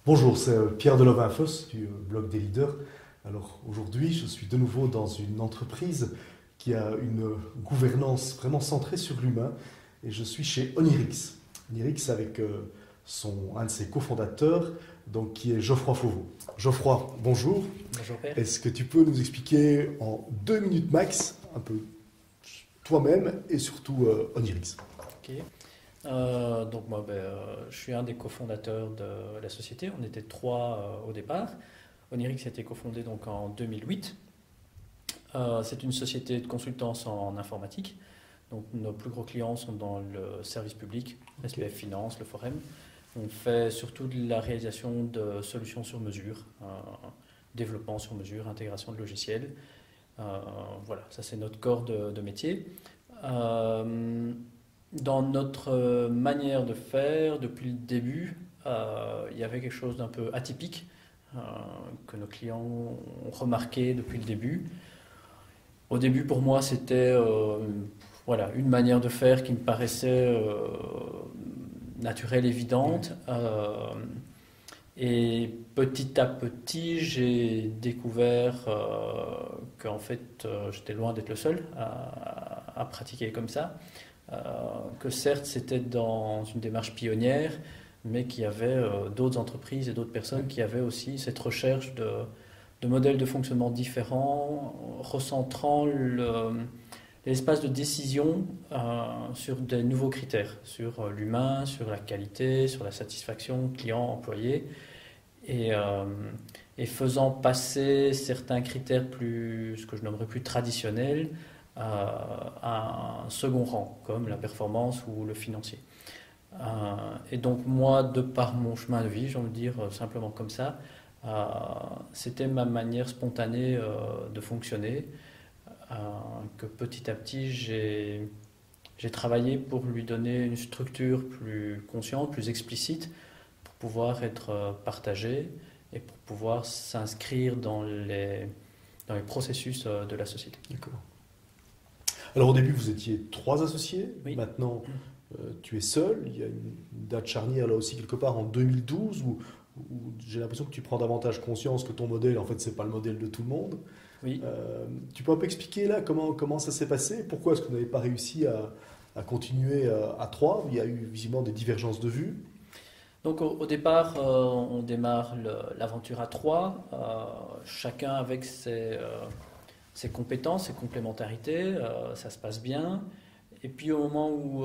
Bonjour, c'est Pierre Delovinfos du blog des leaders. Alors aujourd'hui, je suis de nouveau dans une entreprise qui a une gouvernance vraiment centrée sur l'humain et je suis chez Onirix. Onirix avec un de ses cofondateurs, donc qui est Geoffroy Fauveau. Geoffroy, bonjour. Bonjour Père. Est-ce que tu peux nous expliquer en 2 minutes max un peu toi-même et surtout Onirix? Ok. Donc moi, je suis un des cofondateurs de la société. On était trois au départ. Onirix a été cofondé donc en 2008. C'est une société de consultance en informatique. Donc nos plus gros clients sont dans le service public, SPF Finance, le Forum. On fait surtout de la réalisation de solutions sur mesure, développement sur mesure, intégration de logiciels. Voilà, ça c'est notre corps de métier. Dans notre manière de faire, depuis le début, il y avait quelque chose d'un peu atypique que nos clients ont remarqué depuis le début. Au début, pour moi, c'était voilà, une manière de faire qui me paraissait naturelle, évidente. Et petit à petit, j'ai découvert qu'en fait, j'étais loin d'être le seul à pratiquer comme ça. Que certes c'était dans une démarche pionnière, mais qu'il y avait d'autres entreprises et d'autres personnes qui avaient aussi cette recherche de modèles de fonctionnement différents, recentrant l'espace de décision sur des nouveaux critères, sur l'humain, sur la qualité, sur la satisfaction client-employé, et faisant passer certains critères ce que je nommerais plus traditionnels, à un second rang, comme la performance ou le financier. Et donc moi, de par mon chemin de vie, j'ai envie de dire simplement comme ça, c'était ma manière spontanée de fonctionner, que petit à petit j'ai travaillé pour lui donner une structure plus consciente, plus explicite, pour pouvoir être partagé et pour pouvoir s'inscrire dans les processus de la société. D'accord. Alors au début, vous étiez 3 associés. Oui. Maintenant, tu es seul. Il y a une date charnière là aussi quelque part en 2012 où j'ai l'impression que tu prends davantage conscience que ton modèle, en fait, c'est pas le modèle de tout le monde. Oui. Tu peux un peu expliquer là comment ça s'est passé? Pourquoi est-ce que vous n'avez pas réussi à continuer à 3? Il y a eu visiblement des divergences de vues. Donc au départ, on démarre l'aventure à trois, chacun avec ses compétences, ses complémentarités, ça se passe bien. Et puis au moment où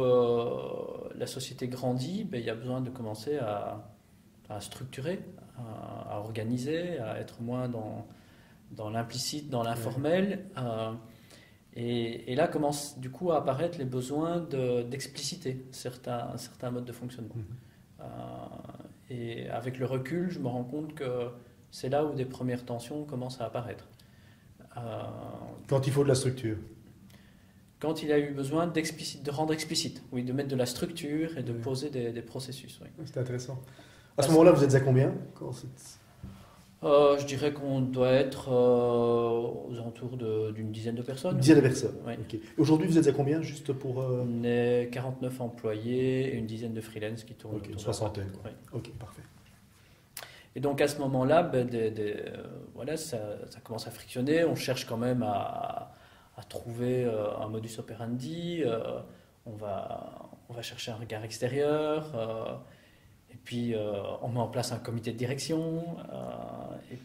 la société grandit, il y a besoin de commencer à structurer, à organiser, à être moins dans l'implicite, dans l'informel. Et là commencent du coup à apparaître les besoins d'expliciter certains modes de fonctionnement. Et avec le recul, je me rends compte que c'est là où des premières tensions commencent à apparaître. Quand il faut de la structure. Quand il a eu besoin de rendre explicite, oui, de mettre de la structure et de poser des processus. Oui. C'est intéressant. À ce moment-là, vous êtes à combien? Je dirais qu'on doit être aux alentours d'une dizaine de personnes. Une dizaine de personnes. Oui. Okay. Aujourd'hui, vous êtes à combien juste pour On est 49 employés et une dizaine de freelance qui tournent. Une soixantaine. Oui. Ok, parfait. Et donc à ce moment-là, voilà, ça commence à frictionner. On cherche quand même à trouver un modus operandi. On va chercher un regard extérieur. Et puis on met en place un comité de direction. Et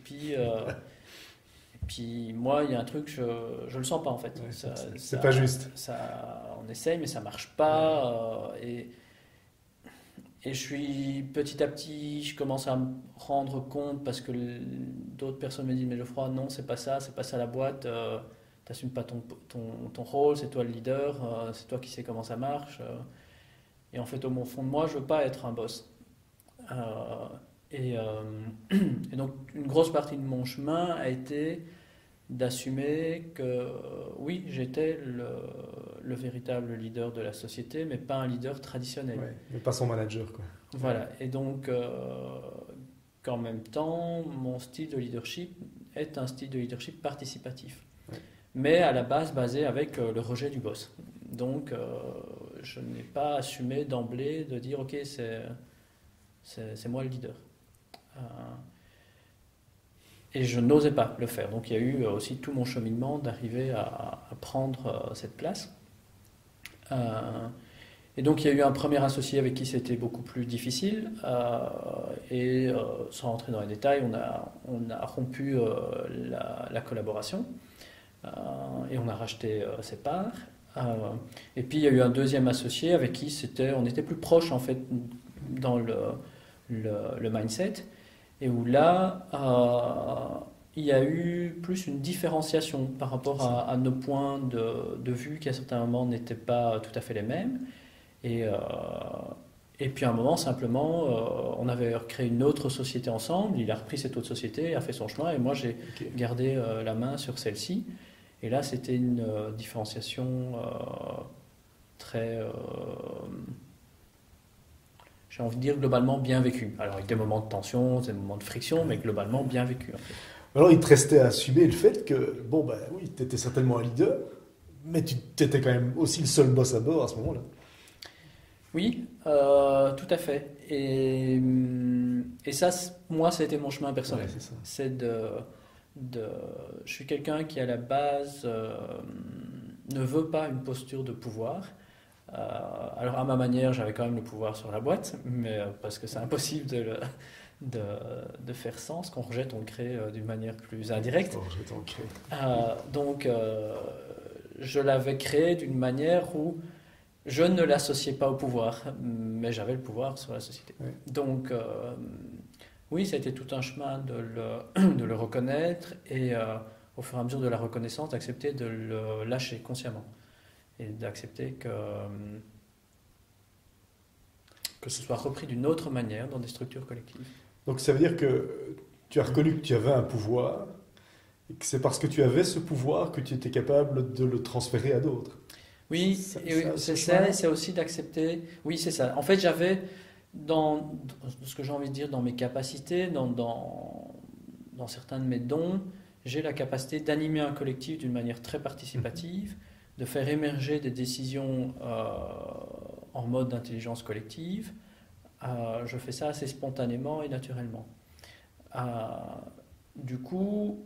puis moi, il y a un truc, je le sens pas en fait. Ouais, c'est pas juste. On essaye, mais ça marche pas. Et je suis petit à petit, je commence à me rendre compte parce que d'autres personnes me disent mais Geoffroy, non, c'est pas ça la boîte, t'assumes pas ton rôle, c'est toi le leader, c'est toi qui sais comment ça marche. Et en fait, au fond de moi, je veux pas être un boss. Et donc, une grosse partie de mon chemin a été d'assumer que oui, j'étais le véritable leader de la société, mais pas un leader traditionnel. Ouais, mais pas son manager, quoi. Voilà, et donc qu'en même temps, mon style de leadership est un style de leadership participatif, mais à la base basé avec le rejet du boss. Donc je n'ai pas assumé d'emblée de dire ok, c'est moi le leader. Et je n'osais pas le faire. Donc il y a eu aussi tout mon cheminement d'arriver à prendre cette place. Et donc il y a eu un premier associé avec qui c'était beaucoup plus difficile. Et sans rentrer dans les détails, on a rompu la collaboration. Et on a racheté ses parts. Et puis il y a eu un deuxième associé avec qui on était plus proche en fait dans le mindset, et où là il y a eu plus une différenciation par rapport à nos points de vue qui à certains moments n'étaient pas tout à fait les mêmes. Et puis à un moment simplement on avait créé une autre société ensemble, il a repris cette autre société, a fait son chemin, et moi j'ai gardé la main sur celle-ci. Et là, c'était une différenciation très, j'ai envie de dire, globalement bien vécue. Alors, avec des moments de tension, des moments de friction, mais globalement bien vécue. En fait. Alors, il te restait à assumer le fait que, bon, ben oui, tu étais certainement un leader, mais tu étais quand même aussi le seul boss à bord à ce moment-là. Oui, tout à fait. Et ça, moi, ça a été mon chemin personnel. Ouais, c'est ça. C'est je suis quelqu'un qui, à la base, ne veut pas une posture de pouvoir. Alors, à ma manière, j'avais quand même le pouvoir sur la boîte, mais parce que c'est impossible de faire sans. Ce qu'on rejette, on le crée d'une manière plus indirecte. On rejette, on le crée. Donc, je l'avais créé d'une manière où je ne l'associais pas au pouvoir, mais j'avais le pouvoir sur la société. Ouais. Donc, oui, ça a été tout un chemin de le reconnaître, et au fur et à mesure de la reconnaissance, d'accepter de le lâcher consciemment et d'accepter que ce soit repris d'une autre manière dans des structures collectives. Donc ça veut dire que tu as reconnu que tu avais un pouvoir, et que c'est parce que tu avais ce pouvoir que tu étais capable de le transférer à d'autres. Oui, c'est aussi d'accepter. Oui, c'est ça. En fait, j'avais, dans ce que j'ai envie de dire, dans mes capacités, dans certains de mes dons, j'ai la capacité d'animer un collectif d'une manière très participative, de faire émerger des décisions en mode d'intelligence collective. Je fais ça assez spontanément et naturellement. Du coup,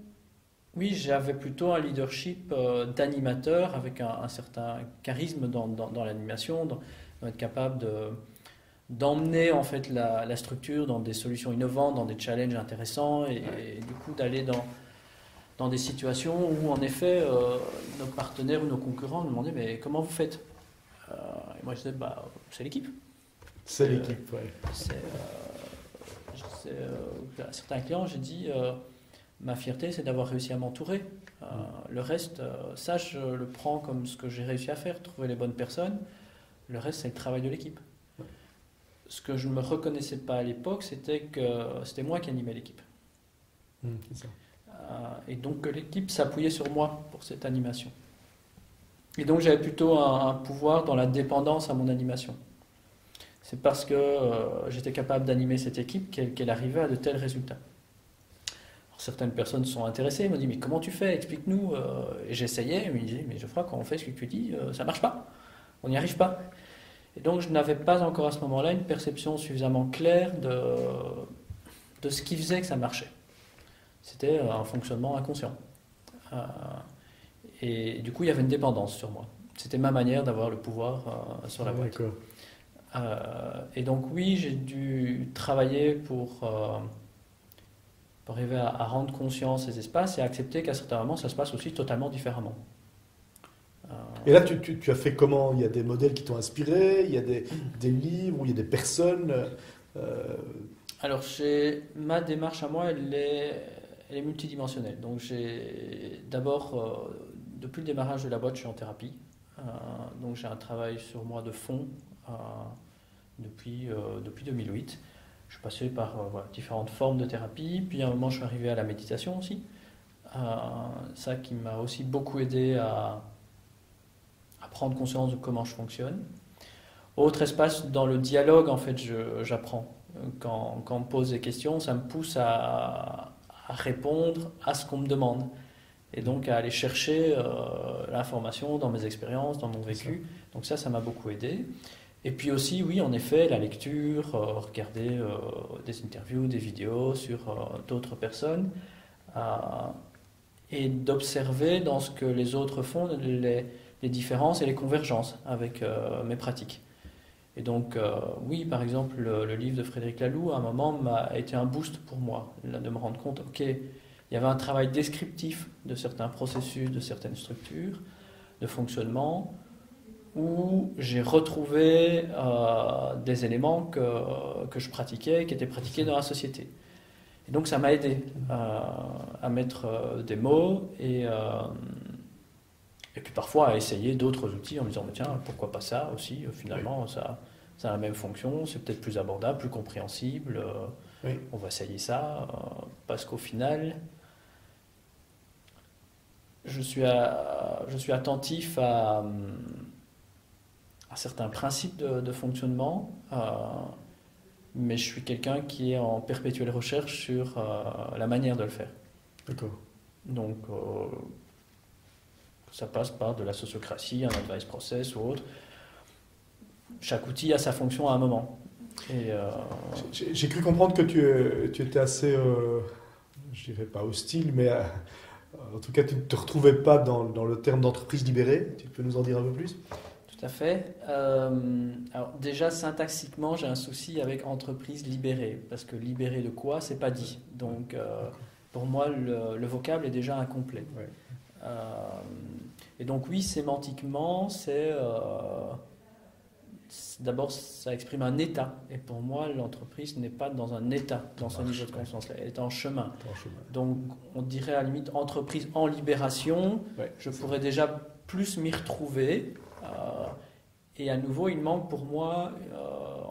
oui, j'avais plutôt un leadership d'animateur avec un certain charisme dans l'animation, dans être capable d'emmener en fait la structure dans des solutions innovantes, dans des challenges intéressants, et du coup d'aller dans des situations où en effet nos partenaires ou nos concurrents nous demandaient mais comment vous faites, et moi je disais c'est l'équipe. C'est l'équipe, ouais. À certains clients j'ai dit ma fierté c'est d'avoir réussi à m'entourer. Le reste, ça je le prends comme ce que j'ai réussi à faire, trouver les bonnes personnes. Le reste c'est le travail de l'équipe. Ce que je ne me reconnaissais pas à l'époque, c'était que c'était moi qui animais l'équipe. C'est ça. Et donc l'équipe s'appuyait sur moi pour cette animation. Et donc j'avais plutôt un pouvoir dans la dépendance à mon animation. C'est parce que j'étais capable d'animer cette équipe qu'elle arrivait à de tels résultats. Alors, certaines personnes sont intéressées, m'ont dit mais comment tu fais, explique-nous. Et j'essayais, ils me disaient mais Geoffroy, quand on fait ce que tu dis, ça marche pas, on n'y arrive pas. Et donc je n'avais pas encore à ce moment-là une perception suffisamment claire de ce qui faisait que ça marchait. C'était un fonctionnement inconscient. Et du coup, il y avait une dépendance sur moi. C'était ma manière d'avoir le pouvoir sur la boîte. Et donc oui, j'ai dû travailler pour arriver à rendre conscience ces espaces et à accepter qu'à certains moments, ça se passe aussi totalement différemment. Et là, tu as fait comment? Il y a des modèles qui t'ont inspiré, il y a des livres, il y a des personnes. Alors, ma démarche à moi, elle est multidimensionnelle. Donc, j'ai d'abord, depuis le démarrage de la boîte, je suis en thérapie. Donc, j'ai un travail sur moi de fond depuis 2008. Je suis passé par différentes formes de thérapie. Puis, à un moment, je suis arrivé à la méditation aussi. Ça qui m'a aussi beaucoup aidé à prendre conscience de comment je fonctionne. Autre espace, dans le dialogue, en fait, j'apprends. Quand on me pose des questions, ça me pousse à répondre à ce qu'on me demande. Et donc à aller chercher l'information dans mes expériences, dans mon vécu. Donc ça m'a beaucoup aidé. Et puis aussi, oui, en effet, la lecture, regarder des interviews, des vidéos sur d'autres personnes, euh, et d'observer dans ce que les autres font les différences et les convergences avec mes pratiques. Et donc, oui, par exemple, le livre de Frédéric Laloux, à un moment, m'a été un boost pour moi, là, de me rendre compte, ok, il y avait un travail descriptif de certains processus, de certaines structures, de fonctionnement, où j'ai retrouvé des éléments que je pratiquais, qui étaient pratiqués dans la société. Et donc ça m'a aidé à mettre des mots et puis parfois à essayer d'autres outils en me disant, mais tiens, pourquoi pas ça aussi, finalement, ça a la même fonction, c'est peut-être plus abordable, plus compréhensible, on va essayer ça, parce qu'au final, je suis attentif à certains principes de fonctionnement, mais je suis quelqu'un qui est en perpétuelle recherche sur la manière de le faire. D'accord. Donc, ça passe par de la sociocratie, un advice process ou autre. Chaque outil a sa fonction à un moment. Et, j'ai cru comprendre que tu étais assez, je dirais pas hostile, mais en tout cas, tu ne te retrouvais pas dans le terme d'entreprise libérée. Tu peux nous en dire un peu plus? Tout à fait. Alors déjà, syntaxiquement, j'ai un souci avec entreprise libérée, parce que libérée de quoi, c'est pas dit. Donc, pour moi, le vocable est déjà incomplet. Ouais. Et donc, oui, sémantiquement, d'abord, ça exprime un état. Et pour moi, l'entreprise n'est pas dans un état, dans ce niveau de conscience-là. Elle est en chemin. Donc, on dirait à la limite entreprise en libération. Ouais, je pourrais déjà plus m'y retrouver. Et à nouveau, il manque pour moi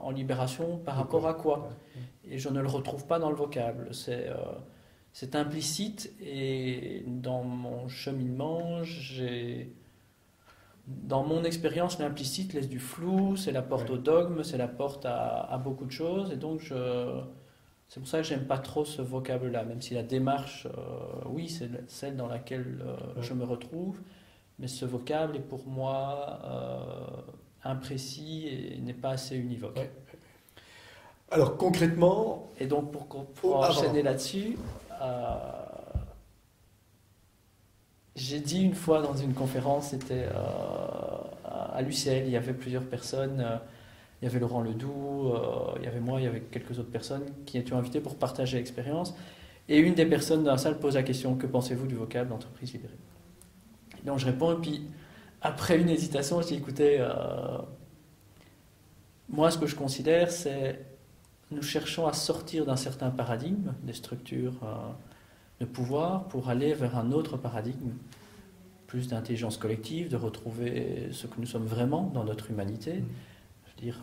en libération par rapport à quoi? Et je ne le retrouve pas dans le vocable. C'est implicite et dans mon cheminement, dans mon expérience, l'implicite laisse du flou, c'est la porte au dogme, c'est la porte à beaucoup de choses. Et donc, c'est pour ça que j'aime pas trop ce vocable-là, même si la démarche, oui, c'est celle dans laquelle je me retrouve. Mais ce vocable est pour moi imprécis et n'est pas assez univoque. Ouais. Alors concrètement... Et donc pour enchaîner là-dessus, j'ai dit une fois dans une conférence, c'était à l'UCL, il y avait plusieurs personnes, il y avait Laurent Ledoux, il y avait moi, il y avait quelques autres personnes qui étaient invitées pour partager l'expérience. Et une des personnes dans la salle pose la question, que pensez-vous du vocable d'entreprise libérée? Donc je réponds, et puis après une hésitation, je dis écoutez, moi ce que je considère, c'est nous cherchons à sortir d'un certain paradigme des structures de pouvoir pour aller vers un autre paradigme, plus d'intelligence collective, de retrouver ce que nous sommes vraiment dans notre humanité. Je veux dire,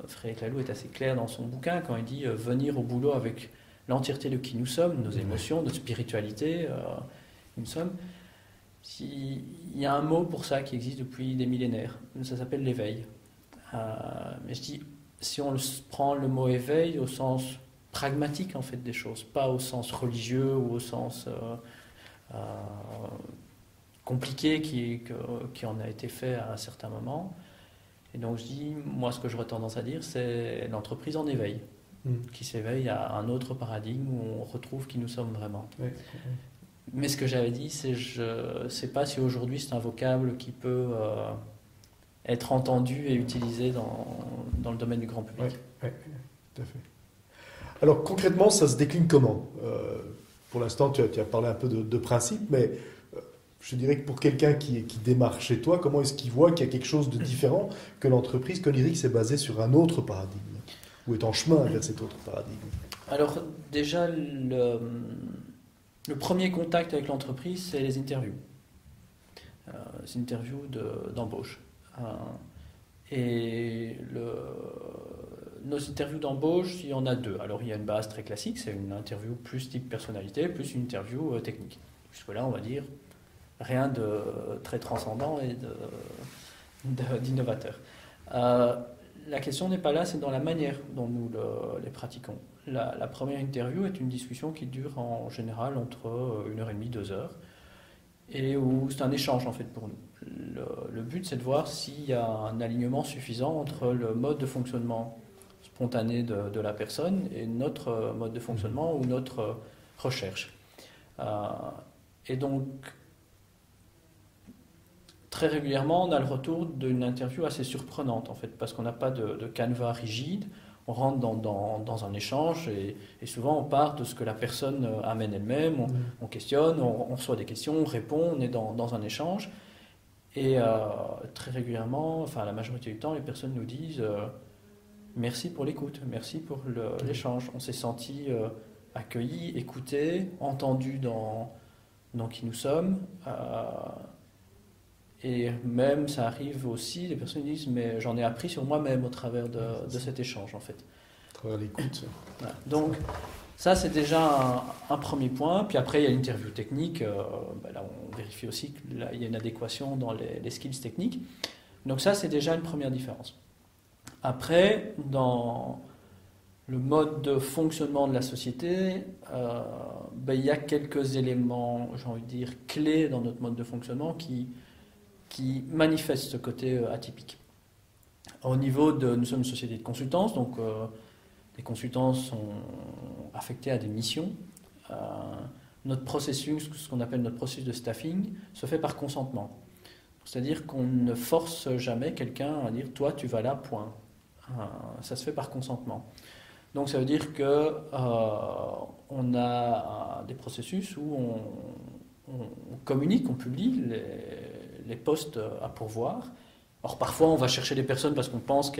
Frédéric Laloux est assez clair dans son bouquin quand il dit venir au boulot avec l'entièreté de qui nous sommes, nos émotions, notre spiritualité, qui nous sommes. Il y a un mot pour ça qui existe depuis des millénaires, ça s'appelle l'éveil. Mais je dis, si on prend le mot éveil au sens pragmatique en fait des choses, pas au sens religieux ou au sens compliqué qui en a été fait à un certain moment. Et donc je dis, moi ce que j'aurais tendance à dire, c'est l'entreprise en éveil, qui s'éveille à un autre paradigme où on retrouve qui nous sommes vraiment. Mais ce que j'avais dit, c'est je ne sais pas si aujourd'hui c'est un vocable qui peut être entendu et utilisé dans le domaine du grand public. Oui, tout à fait. Alors concrètement, ça se décline comment? Pour l'instant, tu as parlé un peu de principe, mais je dirais que pour quelqu'un qui démarre chez toi, comment est-ce qu'il voit qu'il y a quelque chose de différent, que l'entreprise Conirix est basée sur un autre paradigme, ou est en chemin vers cet autre paradigme? Alors déjà, le premier contact avec l'entreprise, c'est les interviews. Les interviews d'embauche. Et nos interviews d'embauche, il y en a deux. Alors il y a une base très classique, c'est une interview plus type personnalité, plus une interview technique. Jusque-là, on va dire, rien de très transcendant et d'innovateur. La question n'est pas là, c'est dans la manière dont nous les pratiquons. La première interview est une discussion qui dure en général entre 1h30, 2 heures, et où c'est un échange en fait pour nous. le but, c'est de voir s'il y a un alignement suffisant entre le mode de fonctionnement spontané de la personne et notre mode de fonctionnement ou notre recherche. Et donc, très régulièrement, on a le retour d'une interview assez surprenante, en fait, parce qu'on n'a pas de canevas rigide. On rentre dans un échange et souvent on part de ce que la personne amène elle-même, on questionne, on reçoit des questions, on répond, on est dans un échange. Et très régulièrement, enfin la majorité du temps, les personnes nous disent merci pour l'écoute, merci pour l'échange. On s'est senti accueilli, écouté, entendu dans qui nous sommes. Et même, ça arrive aussi, les personnes disent, mais j'en ai appris sur moi-même au travers de cet échange, en fait. À travers l'écoute. Voilà. Donc, ça, c'est déjà un premier point. Puis après, il y a l'interview technique. Là, on vérifie aussi qu'il y a une adéquation dans les skills techniques. Donc ça, c'est déjà une première différence. Après, dans le mode de fonctionnement de la société, il y a quelques éléments, j'ai envie de dire, clés dans notre mode de fonctionnement qui manifeste ce côté atypique. Au niveau nous sommes une société de consultance, donc les consultants sont affectés à des missions. Notre processus, ce qu'on appelle notre processus de staffing, se fait par consentement. C'est-à-dire qu'on ne force jamais quelqu'un à dire « toi, tu vas là, point ». Ça se fait par consentement. Donc ça veut dire que on a des processus où on communique, on publie les postes à pourvoir. Or, parfois, on va chercher des personnes parce qu'on pense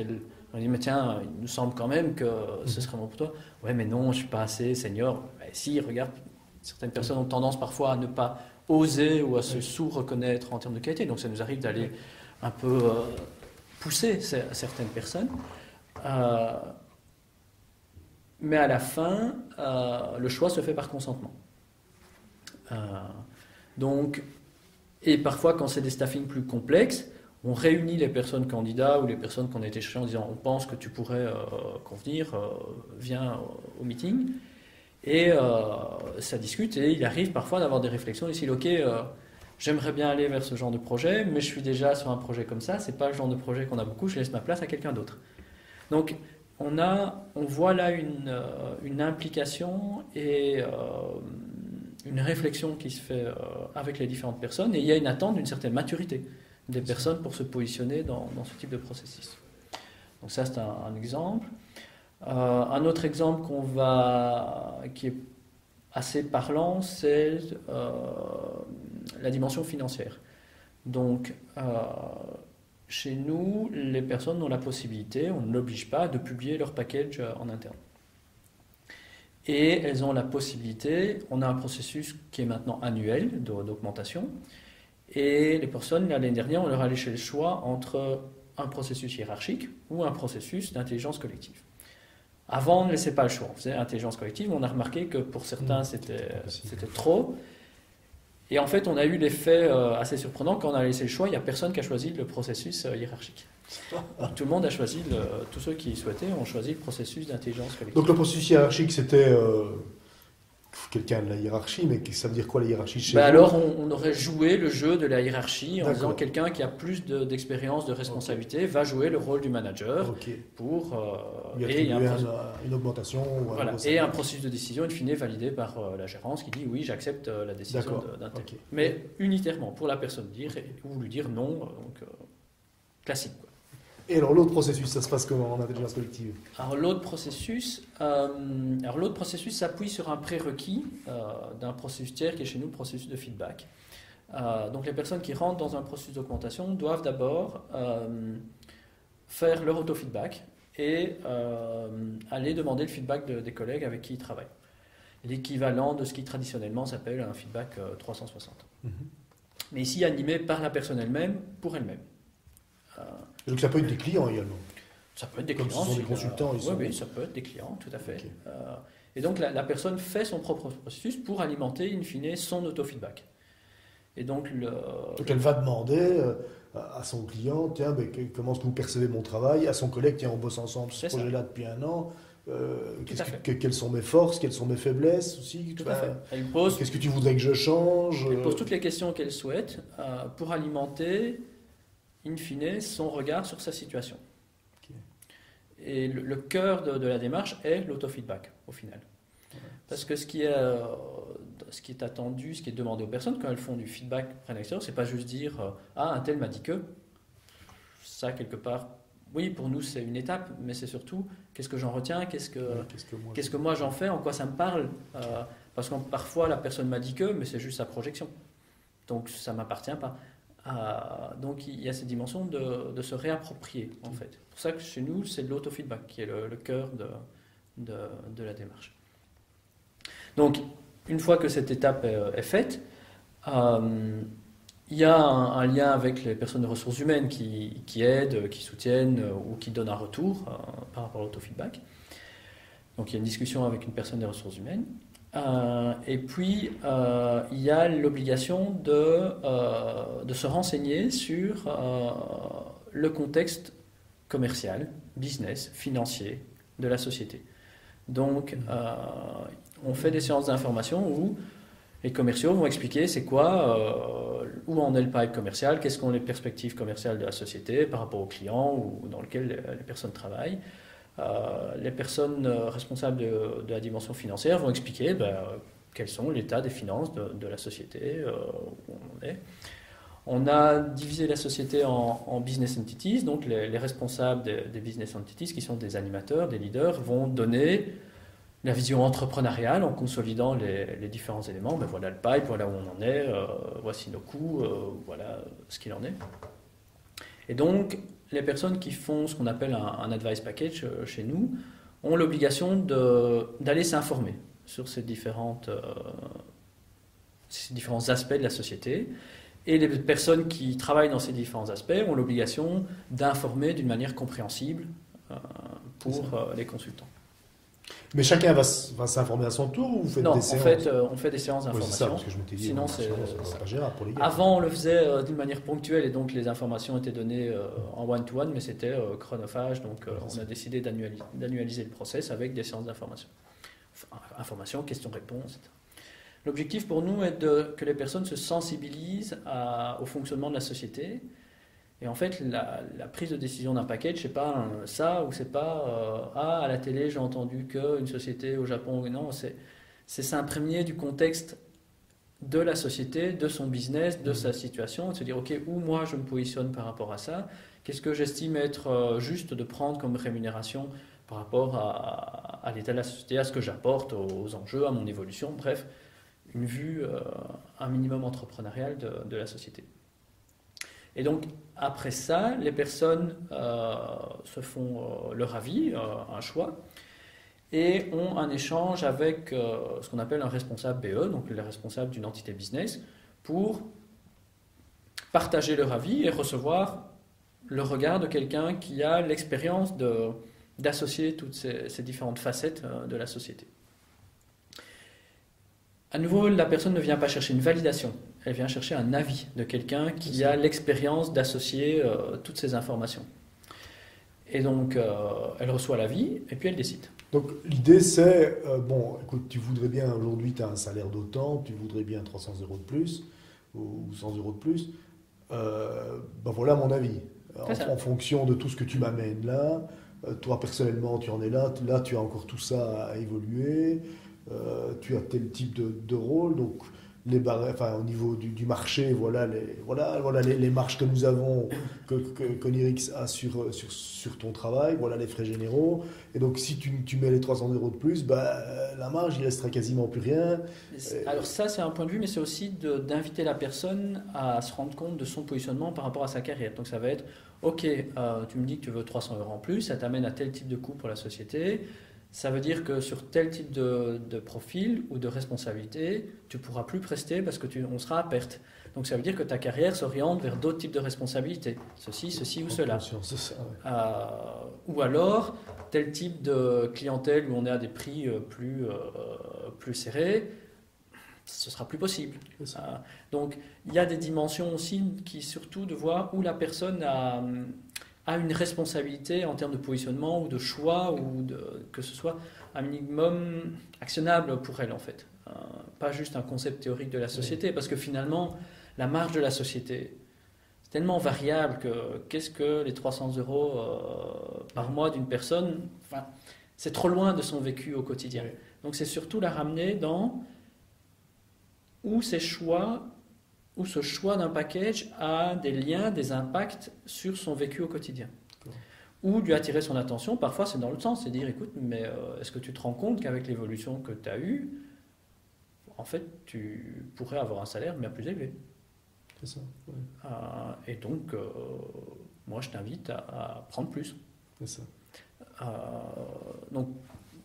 on dit, mais tiens, il nous semble quand même que ce serait bon pour toi. Ouais, mais non, je ne suis pas assez senior. Ben, si, regarde, certaines personnes ont tendance parfois à ne pas oser ou à se sous-reconnaître en termes de qualité. Donc, ça nous arrive d'aller un peu pousser certaines personnes. Mais à la fin, le choix se fait par consentement. Donc, et parfois, quand c'est des staffings plus complexes, on réunit les personnes candidats ou les personnes qu'on a été chercher en disant on pense que tu pourrais convenir, viens au meeting. Et ça discute et il arrive parfois d'avoir des réflexions et dire ok, j'aimerais bien aller vers ce genre de projet, mais je suis déjà sur un projet comme ça, c'est pas le genre de projet qu'on a beaucoup, je laisse ma place à quelqu'un d'autre. Donc on voit là une implication et une réflexion qui se fait avec les différentes personnes et il y a une attente d'une certaine maturité des personnes pour se positionner dans ce type de processus. Donc ça, c'est un exemple. Un autre exemple qui est assez parlant, c'est la dimension financière. Donc, chez nous, les personnes ont la possibilité, on ne l'oblige pas, de publier leur package en interne. Et elles ont la possibilité, on a un processus qui est maintenant annuel d'augmentation, et les personnes, l'année dernière, on leur a laissé le choix entre un processus hiérarchique ou un processus d'intelligence collective. Avant, on ne laissait pas le choix. On faisait intelligence collective, on a remarqué que pour certains, c'était trop. Et en fait, on a eu l'effet assez surprenant, quand on a laissé le choix, il n'y a personne qui a choisi le processus hiérarchique. Tout le monde a choisi, tous ceux qui souhaitaient ont choisi le processus d'intelligence collective. Donc le processus hiérarchique, c'était quelqu'un de la hiérarchie, mais ça veut dire quoi la hiérarchie chez vous ? Alors on aurait joué le jeu de la hiérarchie en disant quelqu'un qui a plus d'expérience, de responsabilité va jouer le rôle du manager pour et une augmentation et un processus de décision in fine validé par la gérance qui dit oui, j'accepte la décision d'un tel. Mais unitairement pour la personne dire ou lui dire non, donc classique quoi. Et alors l'autre processus, ça se passe comment en intelligence collective ? Alors l'autre processus s'appuie sur un prérequis d'un processus tiers qui est chez nous le processus de feedback. Donc les personnes qui rentrent dans un processus d'augmentation doivent d'abord faire leur auto-feedback et aller demander le feedback des collègues avec qui ils travaillent. L'équivalent de ce qui traditionnellement s'appelle un feedback 360. Mais ici animé par la personne elle-même, pour elle-même. Donc ça peut être des clients également. Ça peut être des clients. Comme ce sont des consultants. Oui, ça peut être des clients, tout à fait. Okay. Et donc la personne fait son propre processus pour alimenter in fine son auto-feedback. Et donc elle va demander à son client, tiens, comment est-ce que vous percevez mon travail ? À son collègue, tiens, on bosse ensemble sur ce projet-là depuis un an. Quelles sont mes forces, quelles sont mes faiblesses aussi ? Tout à fait. Qu'est-ce que tu voudrais que je change ? Elle pose toutes les questions qu'elle souhaite pour alimenter in fine, son regard sur sa situation. Ok. Et le cœur de la démarche est l'autofeedback, au final. Parce que ce qui est attendu, ce qui est demandé aux personnes quand elles font du feedback près de l'extérieur, c'est pas juste dire ah, un tel m'a dit que. Ça, quelque part, oui, pour nous, c'est une étape, mais c'est surtout qu'est-ce que j'en retiens, qu'est-ce que moi j'en fais, en quoi ça me parle. Parce que parfois, la personne m'a dit que, mais c'est juste sa projection. Donc, ça ne m'appartient pas. Donc, il y a cette dimension de se réapproprier, en fait. C'est pour ça que chez nous, c'est l'autofeedback qui est le cœur de la démarche. Donc, une fois que cette étape est faite, il y a un lien avec les personnes de ressources humaines qui aident, qui soutiennent ou qui donnent un retour par rapport à l'autofeedback. Donc il y a une discussion avec une personne des ressources humaines. Et puis il y a l'obligation de se renseigner sur le contexte commercial, business, financier de la société. Donc on fait des séances d'information où les commerciaux vont expliquer c'est quoi, où en est le pipe commercial, quelles sont les perspectives commerciales de la société par rapport aux clients ou dans lesquels les personnes travaillent. Les personnes responsables de la dimension financière vont expliquer quels sont l'état des finances de la société, où on en est. On a divisé la société en business entities, donc les responsables des business entities, qui sont des animateurs, des leaders, vont donner la vision entrepreneuriale en consolidant les différents éléments. Voilà le pipe, voilà où on en est, voici nos coûts, voilà ce qu'il en est. Et donc, les personnes qui font ce qu'on appelle un advice package chez nous ont l'obligation d'aller s'informer sur ces différents aspects de la société. Et les personnes qui travaillent dans ces différents aspects ont l'obligation d'informer d'une manière compréhensible pour les consultants. Mais chacun va s'informer à son tour ou vous faites des séances? On fait des séances d'information. C'est ça, parce que je m'étais dit, sinon, c'est pas gérable pour les gars. Avant, on le faisait d'une manière ponctuelle et donc les informations étaient données en one-to-one, mais c'était chronophage. Donc, on a décidé d'annualiser le process avec des séances d'information. Information, questions-réponses, etc. L'objectif pour nous est que les personnes se sensibilisent au fonctionnement de la société. Et en fait, la prise de décision d'un package, c'est pas ça ou c'est pas à la télé j'ai entendu qu'une société au Japon, non, c'est s'imprégner du contexte de la société, de son business, de sa situation, de se dire ok, où moi je me positionne par rapport à ça, qu'est-ce que j'estime être juste de prendre comme rémunération par rapport à l'état de la société, à ce que j'apporte aux enjeux, à mon évolution, bref, une vue un minimum entrepreneuriale de la société. Et donc, après ça, les personnes se font leur avis, un choix, et ont un échange avec ce qu'on appelle un responsable BE, donc le responsable d'une entité business, pour partager leur avis et recevoir le regard de quelqu'un qui a l'expérience d'associer toutes ces différentes facettes de la société. À nouveau, la personne ne vient pas chercher une validation, elle vient chercher un avis de quelqu'un qui a l'expérience d'associer toutes ces informations. Et donc, elle reçoit l'avis et puis elle décide. Donc, l'idée c'est, écoute, tu voudrais bien, aujourd'hui tu as un salaire d'autant, tu voudrais bien 300 € de plus ou 100 € de plus, voilà mon avis. En fonction de tout ce que tu m'amènes là, toi personnellement tu en es là tu as encore tout ça à évoluer. Tu as tel type de rôle, donc au niveau du marché, voilà les marges que nous avons, qu'Onirix a sur ton travail, voilà les frais généraux. Et donc si tu mets les 300 € de plus, la marge il restera quasiment plus rien. Alors ça c'est un point de vue, mais c'est aussi d'inviter la personne à se rendre compte de son positionnement par rapport à sa carrière. Donc ça va être ok, tu me dis que tu veux 300 € en plus, ça t'amène à tel type de coût pour la société. Ça veut dire que sur tel type de profil ou de responsabilité, tu ne pourras plus prester parce qu'on sera à perte. Donc ça veut dire que ta carrière s'oriente vers d'autres types de responsabilités, ceci ou cela. Ou alors, tel type de clientèle où on est à des prix plus serrés, ce sera plus possible. Donc il y a des dimensions aussi qui surtout de voir où la personne a une responsabilité en termes de positionnement ou de choix, ou que ce soit un minimum actionnable pour elle en fait. Pas juste un concept théorique de la société, parce que finalement, la marge de la société, tellement variable que qu'est-ce que les 300 euros par mois d'une personne, enfin, c'est trop loin de son vécu au quotidien. Oui. Donc c'est surtout la ramener dans où ce choix d'un package a des liens, des impacts sur son vécu au quotidien. D'accord. Ou lui attirer son attention, parfois c'est dans le sens, c'est dire écoute, mais est-ce que tu te rends compte qu'avec l'évolution que tu as eue, en fait tu pourrais avoir un salaire bien plus élevé. C'est ça. Ouais. Et donc, moi, je t'invite à prendre plus. C'est ça. Donc,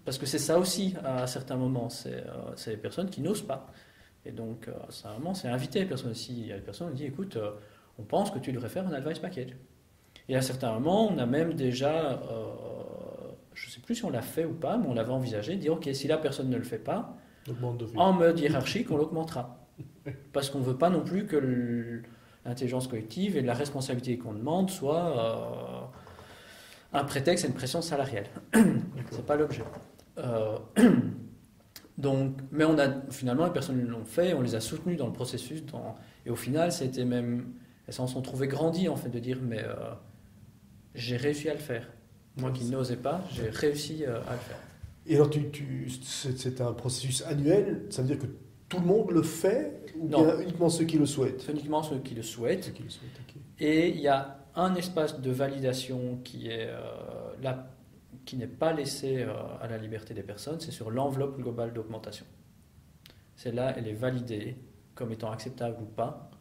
parce que c'est ça aussi, à certains moments, c'est les personnes qui n'osent pas. Et donc, à un moment, c'est inviter les personnes aussi. Il y a des personnes qui disent, écoute, on pense que tu devrais faire un advice package. Et à certains moments, on a même déjà, je ne sais plus si on l'a fait ou pas, mais on l'avait envisagé, de dire, ok, si la personne ne le fait pas, en mode hiérarchique, on l'augmentera. Parce qu'on ne veut pas non plus que l'intelligence collective et la responsabilité qu'on demande soit un prétexte à une pression salariale. C'est pas l'objet. Donc, mais finalement, les personnes l'ont fait, on les a soutenues dans le processus. Et au final, c'était même, elles s'en sont trouvées grandies en fait, de dire mais j'ai réussi à le faire. Moi qui n'osais pas, j'ai réussi à le faire. Et alors, c'est un processus annuel, ça veut dire que tout le monde le fait ou bien uniquement ceux qui le souhaitent? Uniquement ceux qui le souhaitent. Ceux qui le souhaitent, ok. Et il y a un espace de validation qui n'est pas laissé à la liberté des personnes, c'est sur l'enveloppe globale d'augmentation. Celle-là, elle est validée comme étant acceptable ou pas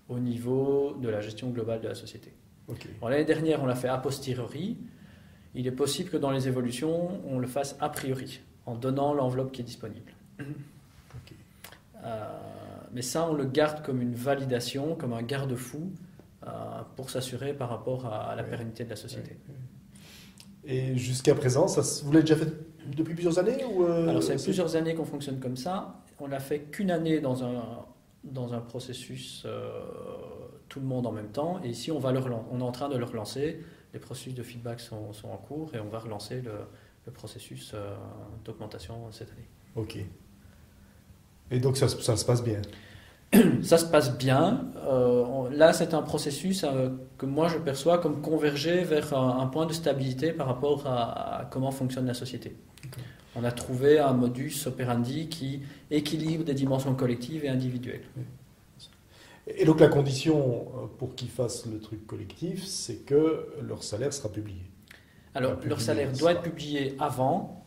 au niveau de la gestion globale de la société. Okay. Bon, l'année dernière, on l'a fait a posteriori. Il est possible que dans les évolutions, on le fasse a priori, en donnant l'enveloppe qui est disponible. Okay. Mais ça, on le garde comme une validation, comme un garde-fou pour s'assurer par rapport à la pérennité de la société. Et jusqu'à présent, vous l'avez déjà fait depuis plusieurs années ou Alors, ça fait plusieurs années qu'on fonctionne comme ça. On l'a fait qu'une année dans un processus, tout le monde en même temps. Et ici, on est en train de le relancer. Les processus de feedback sont en cours et on va relancer le processus d'augmentation cette année. Ok. Et donc ça se passe bien? Ça se passe bien. Là, c'est un processus que moi je perçois comme converger vers un point de stabilité par rapport à comment fonctionne la société. Okay. On a trouvé un modus operandi qui équilibre des dimensions collectives et individuelles. Et donc la condition pour qu'ils fassent le truc collectif, c'est que leur salaire sera publié. Alors, leur salaire doit être publié avant.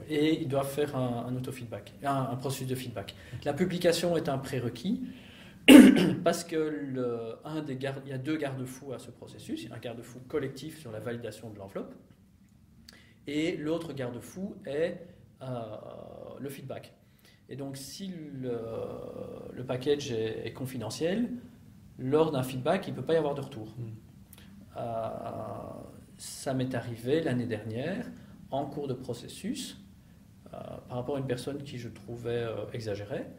Et ils doivent faire un auto-feedback, un processus de feedback. La publication est un prérequis parce que il y a deux garde-fous à ce processus. Il y a un garde-fou collectif sur la validation de l'enveloppe et l'autre garde-fou est le feedback. Et donc, si le package est confidentiel, lors d'un feedback, il ne peut pas y avoir de retour. Ça m'est arrivé l'année dernière, en cours de processus, par rapport à une personne qui je trouvais exagérait,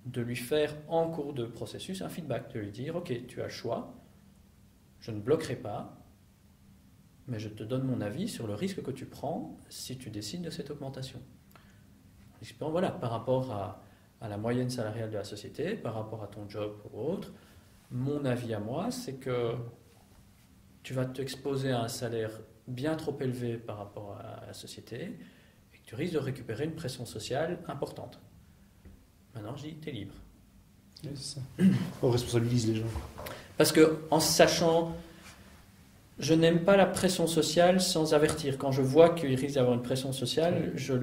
de lui faire en cours de processus un feedback, de lui dire ok, tu as le choix, je ne bloquerai pas, mais je te donne mon avis sur le risque que tu prends si tu décides de cette augmentation. Voilà, par rapport à la moyenne salariale de la société, par rapport à ton job ou autre, mon avis à moi, c'est que tu vas t'exposer à un salaire bien trop élevé par rapport à la société et que tu risques de récupérer une pression sociale importante. Maintenant, je dis, tu es libre. Oui, c'est ça. On responsabilise les gens. Parce qu'en sachant, je n'aime pas la pression sociale sans avertir. Quand je vois qu'il risque d'avoir une pression sociale, je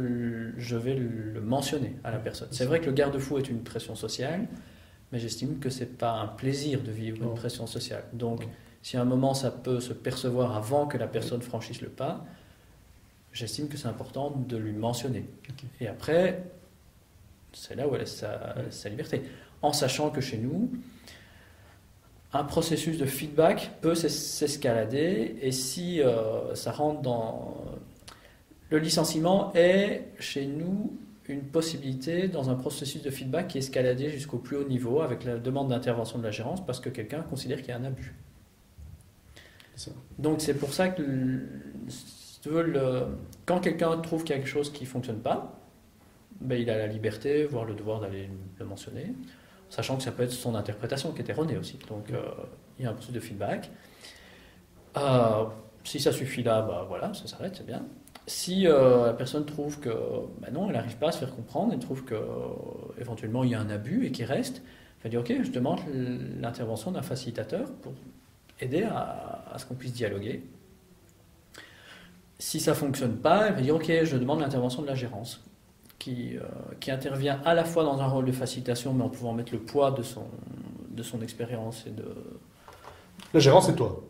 vais le mentionner à la personne. C'est vrai que le garde-fou est une pression sociale, mais j'estime que ce n'est pas un plaisir de vivre une pression sociale. Donc, si à un moment ça peut se percevoir avant que la personne franchisse le pas, j'estime que c'est important de lui mentionner. Okay. Et après, c'est là où elle a sa liberté. En sachant que chez nous, un processus de feedback peut s'escalader et si ça rentre dans... Le licenciement est chez nous une possibilité dans un processus de feedback qui est escaladé jusqu'au plus haut niveau avec la demande d'intervention de la gérance parce que quelqu'un considère qu'il y a un abus. Donc c'est pour ça que si tu veux, quand quelqu'un trouve qu'il y a quelque chose qui ne fonctionne pas, ben, il a la liberté, voire le devoir d'aller le mentionner. sachant que ça peut être son interprétation qui est erronée aussi. Donc il y a un processus de feedback. Si ça suffit là, voilà, ça s'arrête, c'est bien. Si la personne trouve que non, elle n'arrive pas à se faire comprendre, elle trouve qu'éventuellement il y a un abus et qu'il reste, elle va dire ok, je demande l'intervention d'un facilitateur pour aider à ce qu'on puisse dialoguer. Si ça ne fonctionne pas, elle va dire ok, je demande l'intervention de la gérance qui intervient à la fois dans un rôle de facilitation mais en pouvant mettre le poids de son expérience et de... La gérance, c'est toi?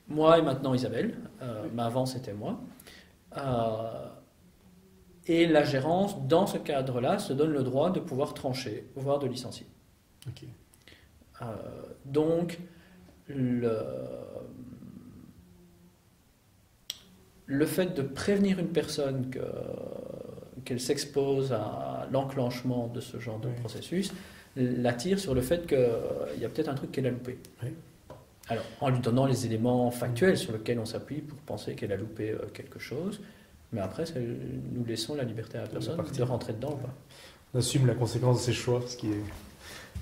Moi et maintenant Isabelle, mais avant c'était moi. Et la gérance, dans ce cadre-là, se donne le droit de pouvoir trancher, voire de licencier. Ok. Donc, le fait de prévenir une personne qu'elle s'expose à l'enclenchement de ce genre de processus l'attire sur le fait qu'il y a peut-être un truc qu'elle a loupé. Oui. Alors, en lui donnant les éléments factuels sur lesquels on s'appuie pour penser qu'elle a loupé quelque chose, mais après, nous laissons la liberté à la personne de rentrer dedans ou pas. On assume la conséquence de ses choix, ce qui est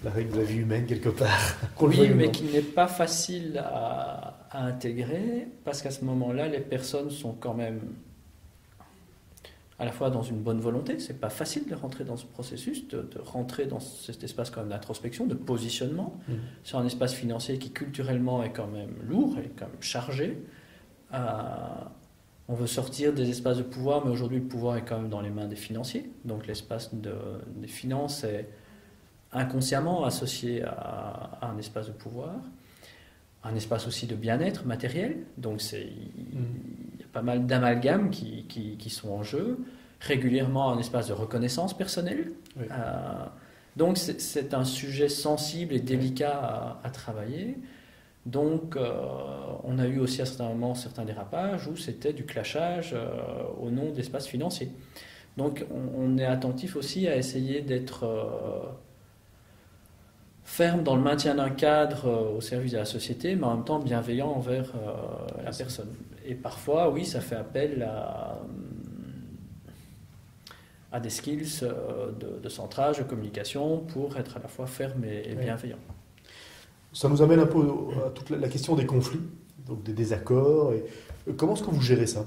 la règle de la vie humaine quelque part. Oui, mais qui n'est pas facile à intégrer, parce qu'à ce moment-là, les personnes sont quand même à la fois dans une bonne volonté. C'est pas facile de rentrer dans ce processus, de rentrer dans cet espace quand même d'introspection, de positionnement, sur un espace financier qui culturellement est quand même lourd, est quand même chargé. On veut sortir des espaces de pouvoir, mais aujourd'hui le pouvoir est quand même dans les mains des financiers. Donc l'espace des finances est inconsciemment associé à un espace de pouvoir, un espace aussi de bien-être matériel. Donc il y a pas mal d'amalgames qui sont en jeu, régulièrement un espace de reconnaissance personnelle. Oui. Donc c'est un sujet sensible et délicat à travailler. Donc on a eu aussi à certains moments certains dérapages où c'était du clashage au nom d'espaces financiers. Donc on est attentif aussi à essayer d'être ferme dans le maintien d'un cadre au service de la société, mais en même temps bienveillant envers la personne. Et parfois, oui, ça fait appel à des skills de centrage, de communication, pour être à la fois ferme et bienveillant. Ça nous amène un peu à toute la question des conflits, donc des désaccords. Comment est-ce que vous gérez ça?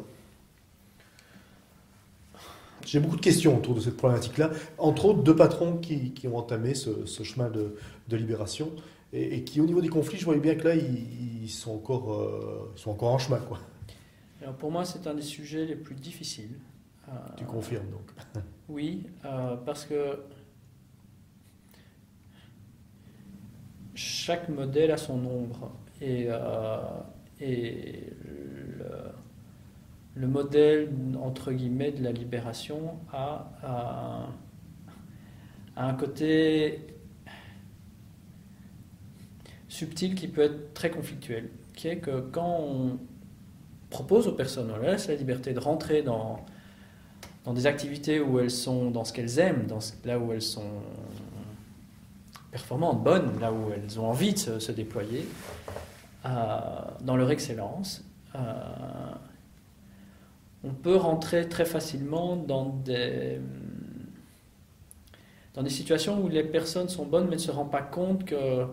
J'ai beaucoup de questions autour de cette problématique-là. Entre autres, deux patrons qui ont entamé ce chemin de libération et qui, au niveau des conflits, je voyais bien que là, ils sont encore en chemin, quoi. Alors pour moi, c'est un des sujets les plus difficiles. Tu confirmes, donc? Oui, parce que chaque modèle a son ombre. Et le modèle, entre guillemets, de la libération a un côté subtil qui peut être très conflictuel, qui est que quand on propose aux personnes, on leur laisse la liberté de rentrer dans des activités où elles sont dans ce qu'elles aiment, là où elles sont performantes, bonnes, là où elles ont envie de se déployer, dans leur excellence, on peut rentrer très facilement dans des situations où les personnes sont bonnes mais ne se rendent pas compte qu'elles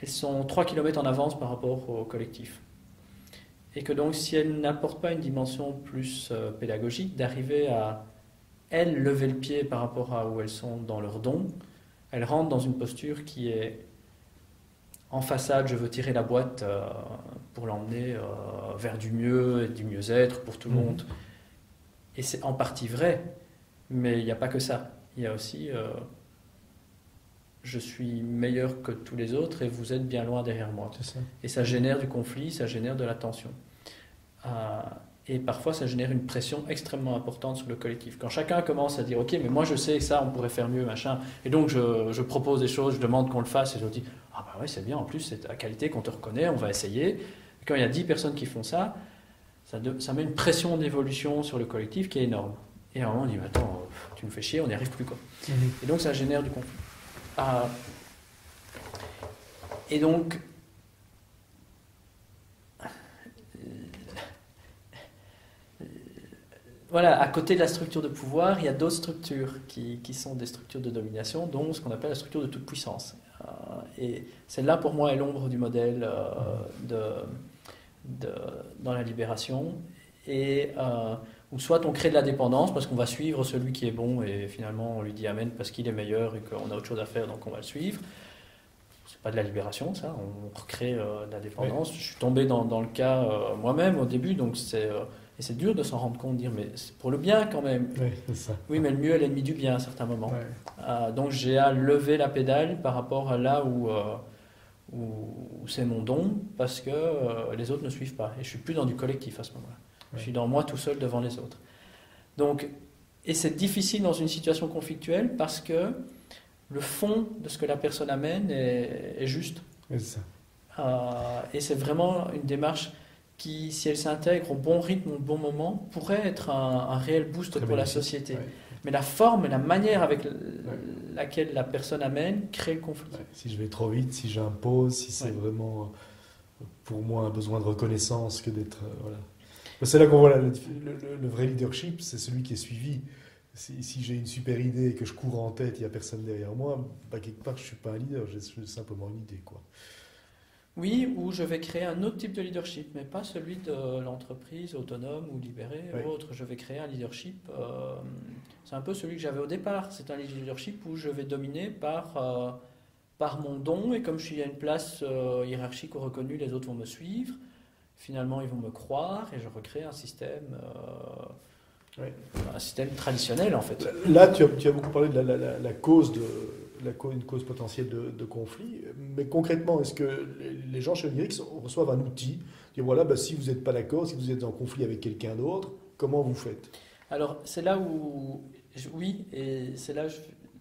sont 3 km en avance par rapport au collectif. Et que donc si elles n'apportent pas une dimension plus pédagogique, d'arriver à, elles, lever le pied par rapport à où elles sont dans leurs dons, elles rentrent dans une posture qui est en façade, je veux tirer la boîte pour l'emmener vers du mieux et du mieux-être pour tout le monde. Et c'est en partie vrai, mais il n'y a pas que ça. Il y a aussi je suis meilleur que tous les autres et vous êtes bien loin derrière moi. C'est ça. Et ça génère du conflit, ça génère de la tension. Et parfois, ça génère une pression extrêmement importante sur le collectif. Quand chacun commence à dire « Ok, mais moi je sais que ça, on pourrait faire mieux, machin. » Et donc, je propose des choses, je demande qu'on le fasse, et je dis « Ah bah ouais, c'est bien, en plus, c'est la qualité qu'on te reconnaît, on va essayer. » Et quand il y a 10 personnes qui font ça, ça met une pression d'évolution sur le collectif qui est énorme. Et à un moment, on dit « Attends, tu nous fais chier, on n'y arrive plus, quoi. » Et donc, ça génère du conflit. Et donc, voilà, à côté de la structure de pouvoir, il y a d'autres structures qui sont des structures de domination, dont ce qu'on appelle la structure de toute puissance. Et celle-là, pour moi, est l'ombre du modèle dans la libération. Et où soit on crée de la dépendance parce qu'on va suivre celui qui est bon et finalement on lui dit amen parce qu'il est meilleur et qu'on a autre chose à faire donc on va le suivre. C'est pas de la libération, ça, on recrée de la dépendance. Oui. Je suis tombé dans le cas moi-même au début, donc et c'est dur de s'en rendre compte, de dire mais c'est pour le bien quand même. Oui, c'est ça. Oui, mais le mieux est l'ennemi du bien à certains moments. Ouais. Donc j'ai à lever la pédale par rapport à là où c'est mon don, parce que les autres ne suivent pas. Et je suis plus dans du collectif à ce moment-là. Ouais. Je suis dans moi tout seul devant les autres. Donc, et c'est difficile dans une situation conflictuelle parce que le fond de ce que la personne amène est juste. C'est ça. Et c'est vraiment une démarche qui, si elle s'intègre au bon rythme, au bon moment, pourrait être un réel boost pour la société. Ouais. Mais la forme et la manière avec laquelle la personne amène crée le conflit. Ouais. Si je vais trop vite, si j'impose, si c'est vraiment pour moi un besoin de reconnaissance que d'être... voilà. C'est là qu'on voit le vrai leadership, c'est celui qui est suivi. Si j'ai une super idée et que je cours en tête, il n'y a personne derrière moi, quelque part je ne suis pas un leader, j'ai simplement une idée, quoi. Oui, ou je vais créer un autre type de leadership, mais pas celui de l'entreprise autonome ou libérée ou autre. Je vais créer un leadership, c'est un peu celui que j'avais au départ. C'est un leadership où je vais dominer par mon don, et comme je suis à une place hiérarchique reconnue, les autres vont me suivre. Finalement, ils vont me croire et je recrée un système traditionnel en fait. Là, tu as beaucoup parlé de la cause une cause potentielle de conflit, mais concrètement, est-ce que les gens chez Onirix reçoivent un outil, dire voilà, si vous n'êtes pas d'accord, si vous êtes en conflit avec quelqu'un d'autre, comment vous faites? Alors, c'est là où, oui, et c'est là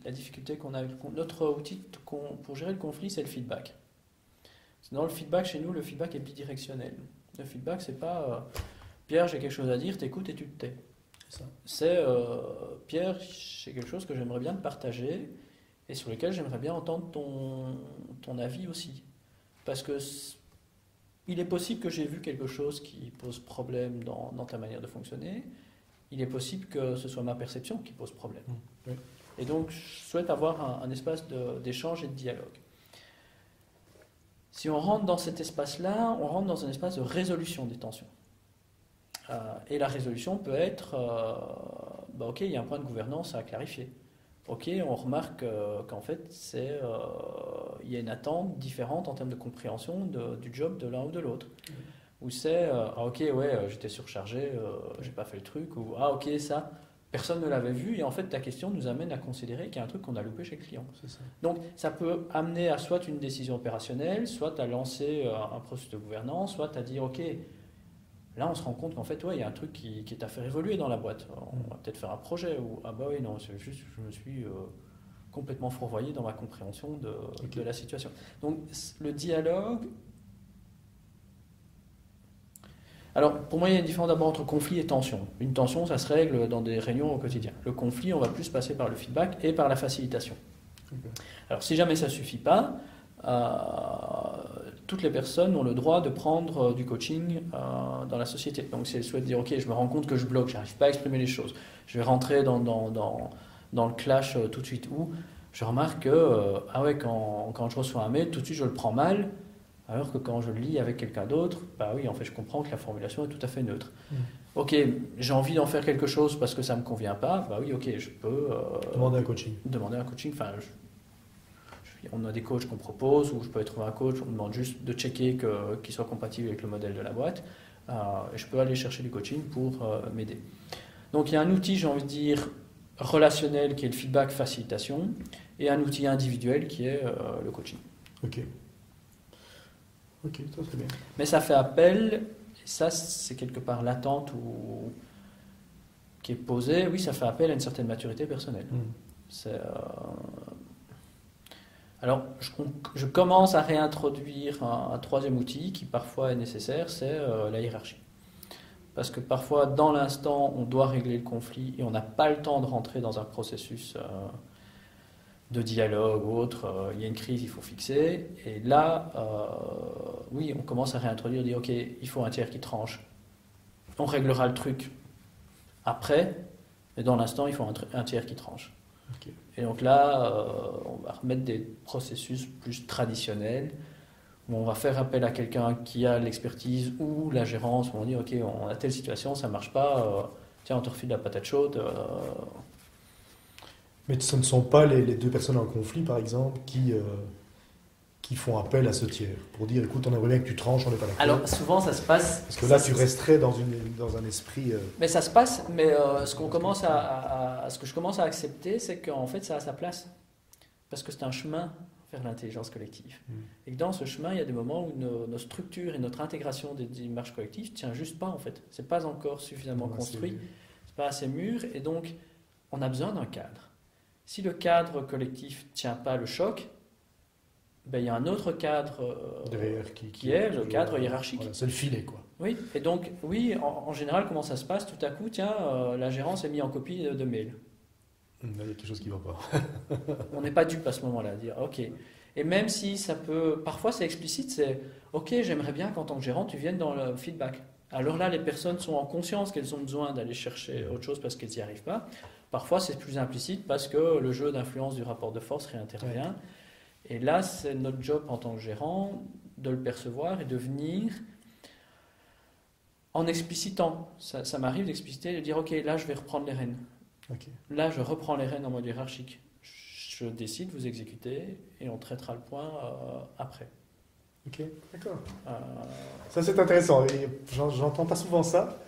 la difficulté qu'on a avec notre outil pour gérer le conflit, c'est le feedback. Dans le feedback, chez nous, le feedback est bidirectionnel. Le feedback, c'est pas Pierre, j'ai quelque chose à dire, t'écoutes et tu te tais. C'est Pierre, j'ai quelque chose que j'aimerais bien te partager et sur lequel j'aimerais bien entendre ton avis aussi. Parce que il est possible que j'ai vu quelque chose qui pose problème dans ta manière de fonctionner. Il est possible que ce soit ma perception qui pose problème. Oui. Et donc, je souhaite avoir un espace d'échange et de dialogue. Si on rentre dans cet espace-là, on rentre dans un espace de résolution des tensions. Et la résolution peut être, ok, il y a un point de gouvernance à clarifier. Ok, on remarque qu'en fait, il y a une attente différente en termes de compréhension du job de l'un ou de l'autre. Ou c'est, ok, j'étais surchargé, j'ai pas fait le truc, ou ok, ça, personne ne l'avait vu, et en fait, ta question nous amène à considérer qu'il y a un truc qu'on a loupé chez le client. C'est ça. Donc, ça peut amener à soit une décision opérationnelle, soit à lancer un processus de gouvernance, soit à dire, ok, là, on se rend compte qu'en fait, il y a un truc qui est à faire évoluer dans la boîte. On va peut-être faire un projet, ou non, c'est juste, je me suis complètement fourvoyé dans ma compréhension de la situation. Donc, le dialogue. Alors, pour moi, il y a une différence d'abord entre conflit et tension. Une tension, ça se règle dans des réunions au quotidien. Le conflit, on va plus passer par le feedback et par la facilitation. Alors, si jamais ça ne suffit pas, toutes les personnes ont le droit de prendre du coaching dans la société. Donc, si elles souhaitent dire, ok, je me rends compte que je bloque, je n'arrive pas à exprimer les choses, je vais rentrer dans le clash tout de suite, où je remarque que, quand je reçois un mail, tout de suite, je le prends mal. Alors que quand je le lis avec quelqu'un d'autre, en fait, je comprends que la formulation est tout à fait neutre. Ok, j'ai envie d'en faire quelque chose parce que ça ne me convient pas, je peux... demander un coaching. On a des coachs qu'on propose, ou je peux être un coach, on me demande juste de checker qu'il soit compatible avec le modèle de la boîte, et je peux aller chercher du coaching pour m'aider. Donc il y a un outil, j'ai envie de dire, relationnel qui est le feedback facilitation, et un outil individuel qui est le coaching. Ok, ça c'est bien. Mais ça fait appel, et ça c'est quelque part l'attente qui est posée, oui, ça fait appel à une certaine maturité personnelle. Alors, je commence à réintroduire un troisième outil qui parfois est nécessaire, c'est la hiérarchie. Parce que parfois, dans l'instant, on doit régler le conflit et on n'a pas le temps de rentrer dans un processus de dialogue ou autre, il y a une crise, il faut fixer. Et là, on commence à réintroduire, dire ok, il faut un tiers qui tranche. On réglera le truc après, mais dans l'instant, il faut un tiers qui tranche. Ok. Et donc là, on va remettre des processus plus traditionnels, où on va faire appel à quelqu'un qui a l'expertise ou la gérance, où on dit, OK, on a telle situation, ça ne marche pas, tiens, on te refile la patate chaude. Mais ce ne sont pas les deux personnes en conflit, par exemple, qui font appel à ce tiers pour dire, écoute, on aimerait bien que tu tranches, on n'est pas d'accord. Alors souvent ça se passe. Parce que là, tu resterais dans un esprit. Mais ça se passe, mais ce que je commence à accepter, c'est qu'en fait ça a sa place. Parce que c'est un chemin vers l'intelligence collective. Et que dans ce chemin, il y a des moments où nos structures et notre intégration des démarches collectives ne tient juste pas en fait. C'est pas encore suffisamment construit, c'est pas assez mûr, et donc on a besoin d'un cadre. Si le cadre collectif ne tient pas le choc, ben, il y a un autre cadre derrière qui est le cadre hiérarchique. Voilà, c'est le filet, quoi. Oui, et donc, oui, en général, comment ça se passe? Tout à coup, tiens, la gérance est mise en copie de mail. Il y a quelque chose qui ne va pas. On n'est pas dupe à ce moment-là, à dire, OK. Et même si ça peut... Parfois, c'est explicite, c'est, OK, j'aimerais bien qu'en tant que gérant, tu viennes dans le feedback. Alors là, les personnes sont en conscience qu'elles ont besoin d'aller chercher autre chose parce qu'elles n'y arrivent pas. Parfois, c'est plus implicite parce que le jeu d'influence du rapport de force réintervient. Ouais. Et là, c'est notre job en tant que gérant de le percevoir et de venir en explicitant. Ça m'arrive d'expliciter, de dire, OK, là, je vais reprendre les rênes. Okay. Là, je reprends les rênes en mode hiérarchique. Je décide, vous exécutez, et on traitera le point après. Ok, d'accord. Ça, c'est intéressant. J'entends pas souvent ça.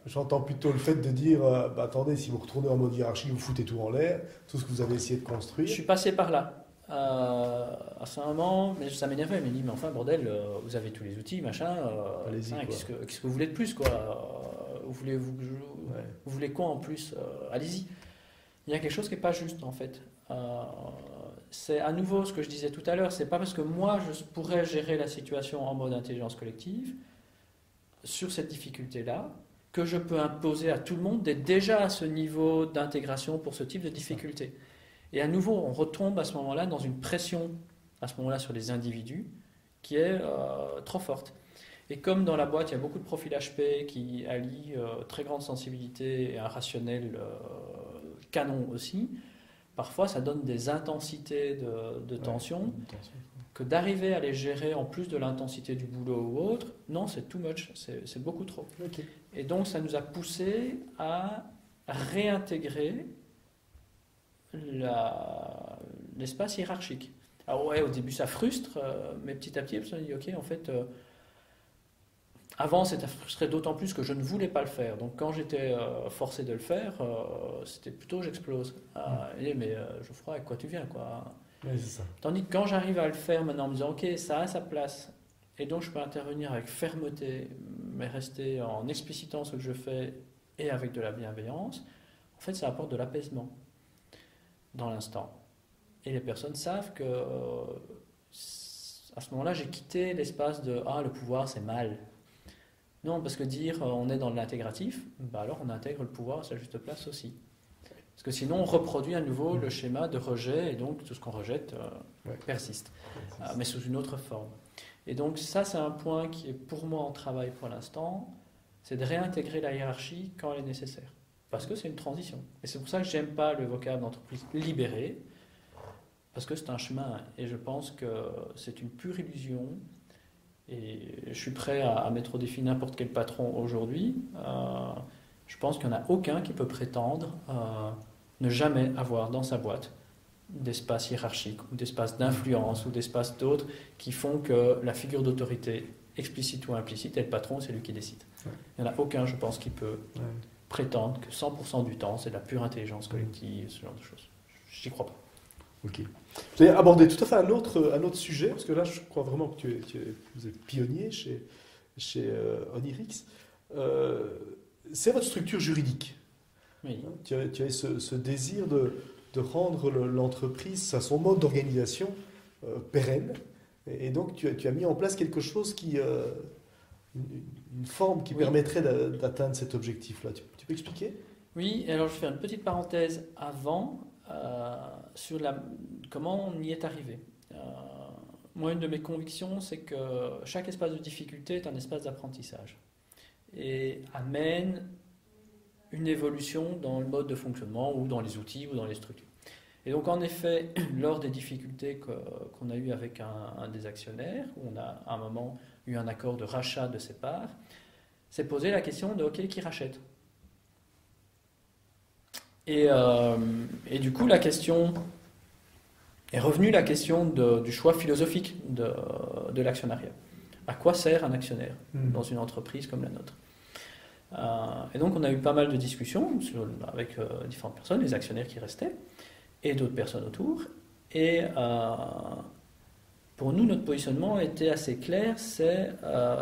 J'entends plutôt le fait de dire attendez, si vous retournez en mode hiérarchie, vous foutez tout en l'air, tout ce que vous avez essayé de construire. Je suis passé par là. À ce moment, mais ça m'énervait. Il m'a dit mais enfin, bordel, vous avez tous les outils, machin. Allez-y. Qu'est-ce que vous voulez de plus, quoi? Vous voulez quoi en plus? Allez-y. Il y a quelque chose qui n'est pas juste, en fait. C'est à nouveau ce que je disais tout à l'heure. C'est pas parce que moi, je pourrais gérer la situation en mode intelligence collective sur cette difficulté-là que je peux imposer à tout le monde d'être déjà à ce niveau d'intégration pour ce type de difficulté. Et à nouveau, on retombe à ce moment-là dans une pression, à ce moment-là, sur les individus qui est trop forte. Et comme dans la boîte, il y a beaucoup de profils HP qui allient très grande sensibilité et un rationnel canon aussi, parfois ça donne des intensités de tension que d'arriver à les gérer en plus de l'intensité du boulot ou autre, non, c'est too much, c'est beaucoup trop. Okay. Et donc ça nous a poussé à réintégrer l'espace hiérarchique. Alors ouais, au début ça frustre, mais petit à petit, on se dit ok, en fait, avant c'était frustré d'autant plus que je ne voulais pas le faire. Donc quand j'étais forcé de le faire, c'était plutôt j'explose. Mais Geoffroy, avec quoi tu viens, quoi? Ouais, c'est ça. Tandis que quand j'arrive à le faire maintenant en me disant ok, ça a sa place, et donc je peux intervenir avec fermeté, mais rester en explicitant ce que je fais et avec de la bienveillance, en fait ça apporte de l'apaisement dans l'instant. Et les personnes savent que à ce moment-là, j'ai quitté l'espace de « Ah, le pouvoir, c'est mal ». Non, parce que dire on est dans l'intégratif, bah alors on intègre le pouvoir à sa juste place aussi. Parce que sinon, on reproduit à nouveau le schéma de rejet, et donc tout ce qu'on rejette persiste, mais sous une autre forme. Et donc ça, c'est un point qui est pour moi en travail pour l'instant, c'est de réintégrer la hiérarchie quand elle est nécessaire. Parce que c'est une transition. Et c'est pour ça que j'aime pas le vocable d'entreprise libérée, parce que c'est un chemin, et je pense que c'est une pure illusion, et je suis prêt à mettre au défi n'importe quel patron aujourd'hui. Je pense qu'il n'y en a aucun qui peut prétendre ne jamais avoir dans sa boîte d'espace hiérarchique, ou d'espace d'influence, ou d'espace d'autres, qui font que la figure d'autorité, explicite ou implicite, est le patron, c'est lui qui décide. Il n'y en a aucun, je pense, qui peut prétendre que 100% du temps, c'est de la pure intelligence collective, ce genre de choses. J'y crois pas. Ok. Vous avez abordé tout à fait un autre sujet, parce que là, je crois vraiment que vous êtes pionnier chez Onirix. C'est votre structure juridique. Oui. Tu as ce désir de rendre l'entreprise à son mode d'organisation pérenne. Et donc, tu as mis en place quelque chose qui... une forme qui permettrait d'atteindre cet objectif-là. Tu peux expliquer ? Oui, alors je vais faire une petite parenthèse avant sur comment on y est arrivé. Moi, une de mes convictions, c'est que chaque espace de difficulté est un espace d'apprentissage et amène une évolution dans le mode de fonctionnement ou dans les outils ou dans les structures. Et donc en effet, lors des difficultés qu'on a eues avec un des actionnaires, où on a à un moment eu un accord de rachat de ses parts, s'est posé la question de OK, qui rachète? Et du coup, la question est revenue la question du choix philosophique de l'actionnariat. À quoi sert un actionnaire dans une entreprise comme la nôtre? Et donc on a eu pas mal de discussions avec différentes personnes, les actionnaires qui restaient, et d'autres personnes autour. Et pour nous, notre positionnement était assez clair, c'est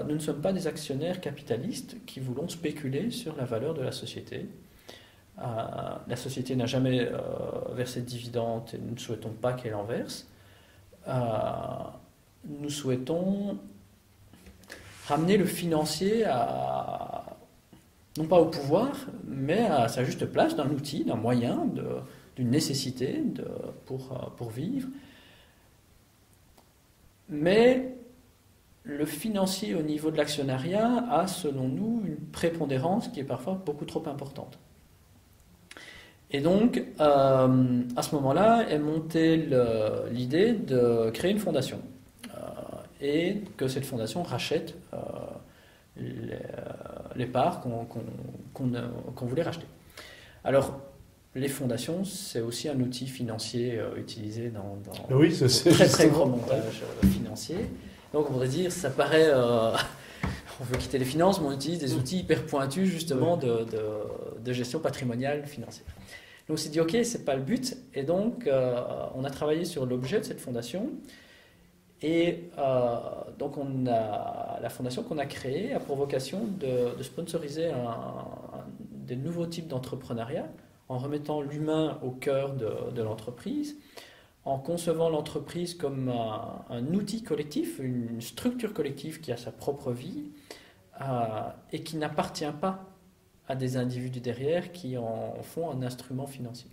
nous ne sommes pas des actionnaires capitalistes qui voulons spéculer sur la valeur de la société. La société n'a jamais versé de dividendes et nous ne souhaitons pas qu'elle en verse. Nous souhaitons ramener le financier non pas au pouvoir, mais à sa juste place d'un outil, d'un moyen, d'une nécessité pour vivre. Mais le financier au niveau de l'actionnariat a, selon nous, une prépondérance qui est parfois beaucoup trop importante. Et donc, à ce moment-là, est montée l'idée de créer une fondation et que cette fondation rachète les parts qu'on voulait racheter. Alors, les fondations, c'est aussi un outil financier utilisé dans oui, très très gros montage financier. Donc, on pourrait dire, ça paraît... on veut quitter les finances, mais on utilise des outils hyper pointus, justement, de gestion patrimoniale financière. Donc, on s'est dit, OK, c'est pas le but. Et donc, on a travaillé sur l'objet de cette fondation. Et donc, la fondation qu'on a créée a pour vocation de sponsoriser des nouveaux types d'entrepreneuriat en remettant l'humain au cœur de l'entreprise, en concevant l'entreprise comme un outil collectif, une structure collective qui a sa propre vie et qui n'appartient pas à des individus derrière qui en font un instrument financier.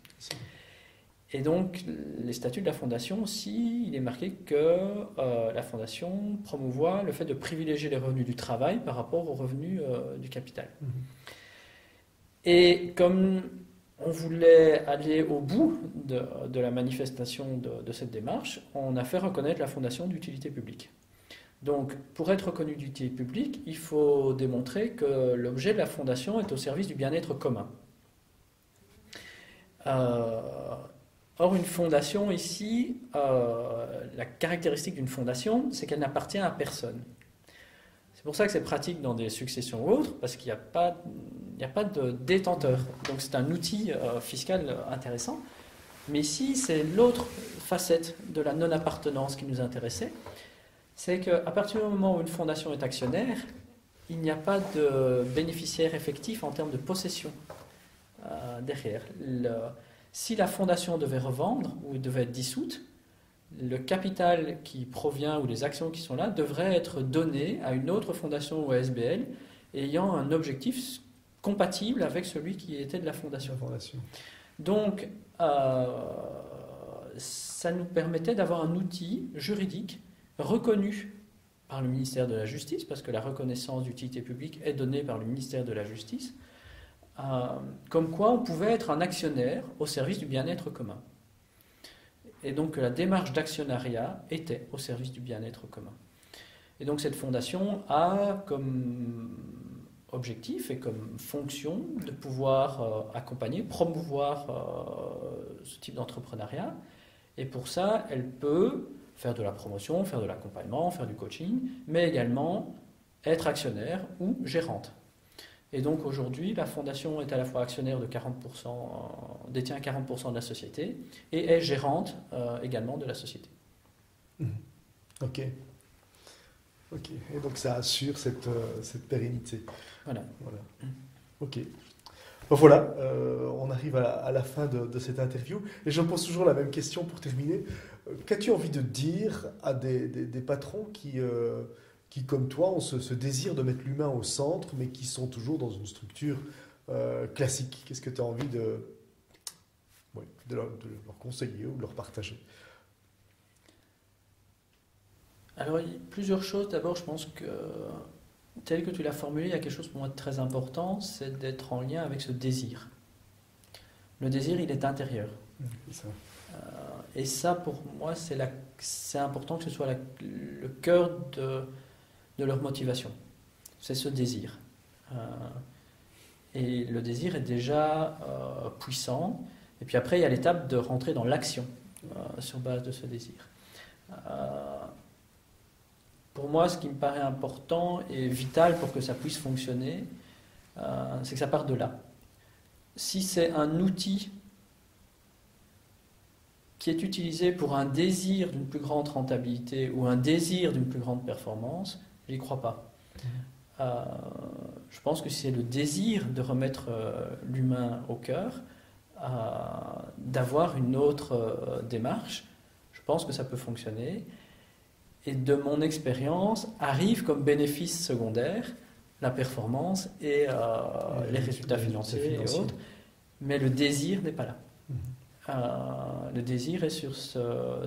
Et donc, les statuts de la Fondation aussi, il est marqué que la Fondation promouvoit le fait de privilégier les revenus du travail par rapport aux revenus du capital. Et comme on voulait aller au bout de la manifestation de cette démarche, on a fait reconnaître la Fondation d'utilité publique. Donc, pour être reconnu d'utilité publique, il faut démontrer que l'objet de la Fondation est au service du bien-être commun. Or, une fondation ici, la caractéristique d'une fondation, c'est qu'elle n'appartient à personne. C'est pour ça que c'est pratique dans des successions ou autres, parce qu'il n'y a pas de détenteur. Donc c'est un outil fiscal intéressant. Mais ici, c'est l'autre facette de la non-appartenance qui nous intéressait. C'est qu'à partir du moment où une fondation est actionnaire, il n'y a pas de bénéficiaire effectif en termes de possession derrière. Si la fondation devait revendre ou devait être dissoute, le capital qui provient ou les actions qui sont là devraient être données à une autre fondation ou ASBL ayant un objectif compatible avec celui qui était de la fondation. Donc, ça nous permettait d'avoir un outil juridique reconnu par le ministère de la Justice, parce que la reconnaissance d'utilité publique est donnée par le ministère de la Justice, comme quoi on pouvait être un actionnaire au service du bien-être commun. Et donc la démarche d'actionnariat était au service du bien-être commun. Et donc cette fondation a comme objectif et comme fonction de pouvoir accompagner, promouvoir ce type d'entrepreneuriat. Et pour ça, elle peut faire de la promotion, faire de l'accompagnement, faire du coaching, mais également être actionnaire ou gérante. Et donc aujourd'hui, la fondation est à la fois actionnaire de 40%, détient 40% de la société et est gérante également de la société. Ok. Et donc ça assure cette pérennité. Voilà. Ok. Bon, voilà, on arrive à la fin de cette interview. Et je me pose toujours la même question pour terminer. Qu'as-tu envie de dire à des patrons qui, comme toi, ont ce désir de mettre l'humain au centre, mais qui sont toujours dans une structure classique? Qu'est-ce que tu as envie de leur conseiller ou de leur partager? Alors, il y a plusieurs choses. D'abord, je pense que tel que tu l'as formulé, il y a quelque chose pour moi de très important, c'est d'être en lien avec ce désir. Le désir, il est intérieur. C'est ça. Et ça, pour moi, c'est important que ce soit le cœur de leur motivation. C'est ce désir. Et le désir est déjà puissant. Et puis après, il y a l'étape de rentrer dans l'action sur base de ce désir. Pour moi, ce qui me paraît important et vital pour que ça puisse fonctionner, c'est que ça part de là. Si c'est un outil qui est utilisé pour un désir d'une plus grande rentabilité ou un désir d'une plus grande performance, je n'y crois pas. Je pense que si c'est le désir de remettre l'humain au cœur, d'avoir une autre démarche, je pense que ça peut fonctionner. Et de mon expérience, arrive comme bénéfice secondaire la performance et les résultats financiers et autres, mais le désir n'est pas là. Le désir est sur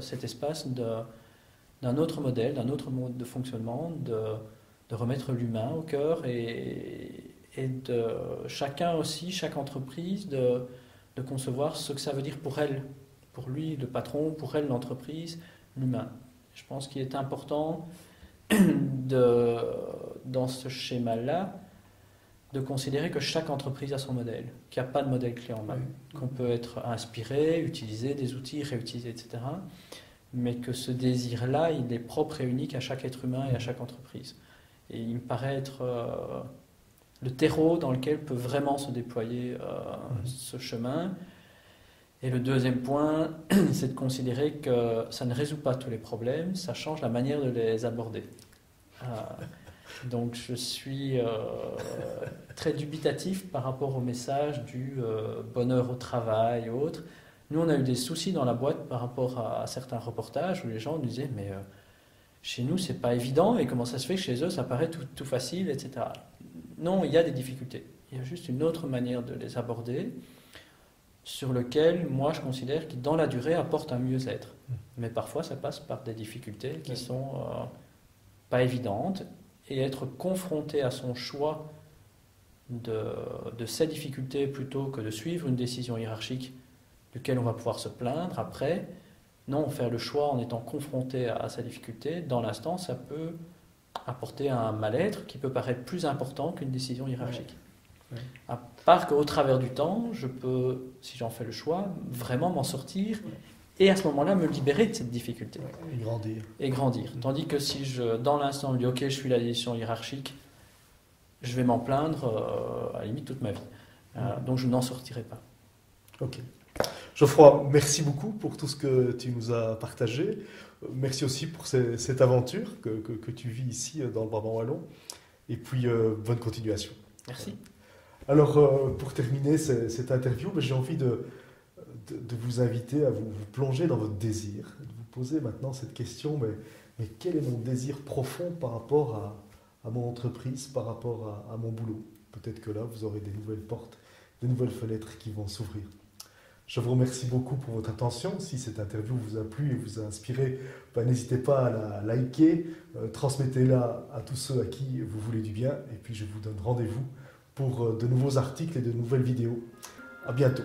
cet espace d'un autre modèle, d'un autre mode de fonctionnement, de remettre l'humain au cœur et de chacun aussi, chaque entreprise, de concevoir ce que ça veut dire pour elle, pour lui, le patron, pour elle, l'entreprise, l'humain. Je pense qu'il est important dans ce schéma-là de considérer que chaque entreprise a son modèle, qu'il n'y a pas de modèle clé en main, qu'on peut être inspiré, utiliser des outils, réutiliser, etc. Mais que ce désir-là, il est propre et unique à chaque être humain et à chaque entreprise. Et il me paraît être le terreau dans lequel peut vraiment se déployer ce chemin. Et le deuxième point, c'est de considérer que ça ne résout pas tous les problèmes, ça change la manière de les aborder. Donc je suis très dubitatif par rapport au message du bonheur au travail et autres. Nous, on a eu des soucis dans la boîte par rapport à certains reportages où les gens nous disaient « mais chez nous, c'est pas évident et comment ça se fait que chez eux, ça paraît tout facile, etc. » Non, il y a des difficultés. Il y a juste une autre manière de les aborder sur lequel, moi, je considère qu'il, dans la durée, apporte un mieux-être. Mais parfois, ça passe par des difficultés qui sont pas évidentes. Et être confronté à son choix de ces difficultés plutôt que de suivre une décision hiérarchique duquel on va pouvoir se plaindre après, non, faire le choix en étant confronté à sa difficulté, dans l'instant, ça peut apporter un mal-être qui peut paraître plus important qu'une décision hiérarchique. À part qu'au travers du temps, je peux, si j'en fais le choix, vraiment m'en sortir et à ce moment-là me libérer de cette difficulté. Et grandir. Tandis que si dans l'instant, je me dis ok, je suis la décision hiérarchique, je vais m'en plaindre à la limite toute ma vie. Donc je n'en sortirai pas. Ok. Geoffroy, merci beaucoup pour tout ce que tu nous as partagé. Merci aussi pour cette aventure que tu vis ici dans le Brabant wallon. Et puis, bonne continuation. Merci. Alors, pour terminer cette interview, j'ai envie de vous inviter à vous plonger dans votre désir, de vous poser maintenant cette question, mais quel est mon désir profond par rapport à mon entreprise, par rapport à mon boulot? Peut-être que là, vous aurez des nouvelles portes, des nouvelles fenêtres qui vont s'ouvrir. Je vous remercie beaucoup pour votre attention. Si cette interview vous a plu et vous a inspiré, n'hésitez pas à la liker, transmettez-la à tous ceux à qui vous voulez du bien, et puis je vous donne rendez-vous pour de nouveaux articles et de nouvelles vidéos. À bientôt.